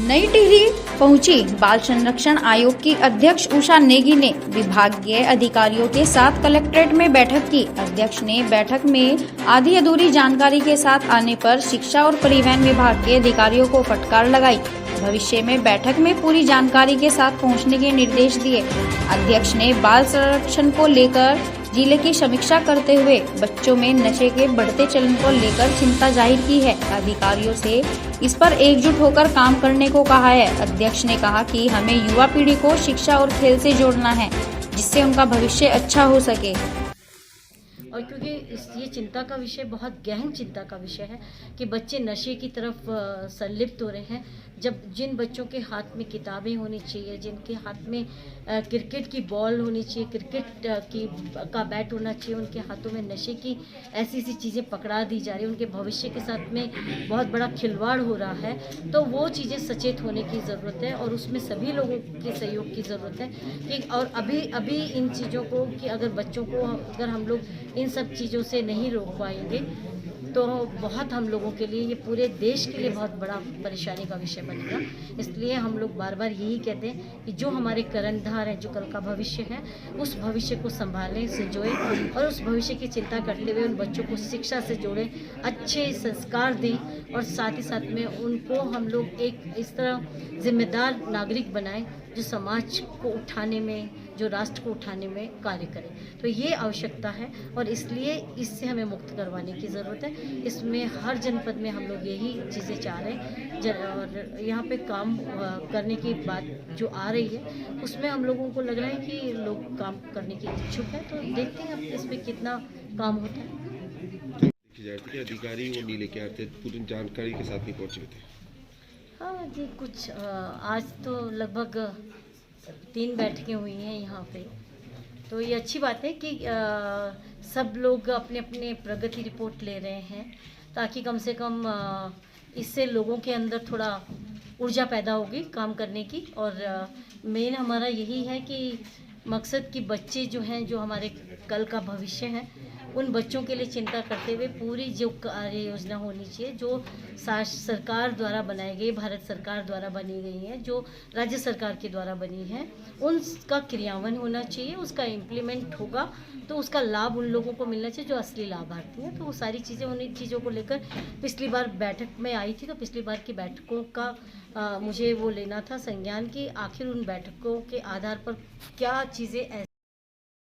नई टिहरी पहुंची बाल संरक्षण आयोग की अध्यक्ष उषा नेगी ने विभागीय अधिकारियों के साथ कलेक्ट्रेट में बैठक की। अध्यक्ष ने बैठक में आधी अधूरी जानकारी के साथ आने पर शिक्षा और परिवहन विभाग के अधिकारियों को फटकार लगाई। भविष्य में बैठक में पूरी जानकारी के साथ पहुंचने के निर्देश दिए। अध्यक्ष ने बाल संरक्षण को लेकर जिले की समीक्षा करते हुए बच्चों में नशे के बढ़ते चलन को लेकर चिंता जाहिर की है। अधिकारियों से इस पर एकजुट होकर काम करने को कहा है। अध्यक्ष ने कहा कि हमें युवा पीढ़ी को शिक्षा और खेल से जोड़ना है, जिससे उनका भविष्य अच्छा हो सके। और क्योंकि ये चिंता का विषय बहुत गहन चिंता का विषय है कि बच्चे नशे की तरफ संलिप्त हो रहे हैं। जब जिन बच्चों के हाथ में किताबें होनी चाहिए, जिनके हाथ में क्रिकेट की बॉल होनी चाहिए, क्रिकेट का बैट होना चाहिए, उनके हाथों में नशे की ऐसी चीज़ें पकड़ा दी जा रही है, उनके भविष्य के साथ में बहुत बड़ा खिलवाड़ हो रहा है। तो वो चीज़ें सचेत होने की ज़रूरत है और उसमें सभी लोगों के सहयोग की ज़रूरत है कि और अभी इन चीज़ों को कि अगर बच्चों को अगर हम लोग इन सब चीज़ों से नहीं रोक पाएंगे तो बहुत हम लोगों के लिए, ये पूरे देश के लिए बहुत बड़ा परेशानी का विषय बनेगा। इसलिए हम लोग बार बार यही कहते हैं कि जो हमारे कर्णधार हैं, जो कल का भविष्य है, उस भविष्य को संभालें, संजोएं और उस भविष्य की चिंता करते हुए उन बच्चों को शिक्षा से जोड़ें, अच्छे संस्कार दें और साथ ही साथ में उनको हम लोग एक इस तरह जिम्मेदार नागरिक बनाएं जो समाज को उठाने में, जो राष्ट्र को उठाने में कार्य करें। तो ये आवश्यकता है और इसलिए इससे हमें मुक्त करवाने की ज़रूरत है। इसमें हर जनपद में हम लोग यही चीज़ें चाह रहे हैं और यहाँ पे काम करने की बात जो आ रही है उसमें हम लोगों को लग रहा है कि लोग काम करने की इच्छुक है। तो देखते हैं अब इसमें कितना काम होता है। अधिकारी वो नहीं लेके आते, पूरी जानकारी के साथ नहीं पहुँच रहे थे। हाँ जी, कुछ आज तो लगभग 3 बैठकें हुई हैं यहाँ पे। तो ये अच्छी बात है कि सब लोग अपने अपने प्रगति रिपोर्ट ले रहे हैं ताकि कम से कम इससे लोगों के अंदर थोड़ा ऊर्जा पैदा होगी काम करने की। और मेन हमारा यही है कि मकसद कि बच्चे जो हैं, जो हमारे कल का भविष्य है, उन बच्चों के लिए चिंता करते हुए पूरी जो कार्य योजना होनी चाहिए, जो सरकार द्वारा बनाई गई, भारत सरकार द्वारा बनी गई है, जो राज्य सरकार के द्वारा बनी है, उनका क्रियान्वयन होना चाहिए, उसका इम्प्लीमेंट होगा तो उसका लाभ उन लोगों को मिलना चाहिए जो असली लाभार्थी हैं। तो वो सारी चीज़ें, उन चीज़ों को लेकर पिछली बार बैठक में आई थी, तो पिछली बार की बैठकों का मुझे वो लेना था संज्ञान कि आखिर उन बैठकों के आधार पर क्या चीज़ें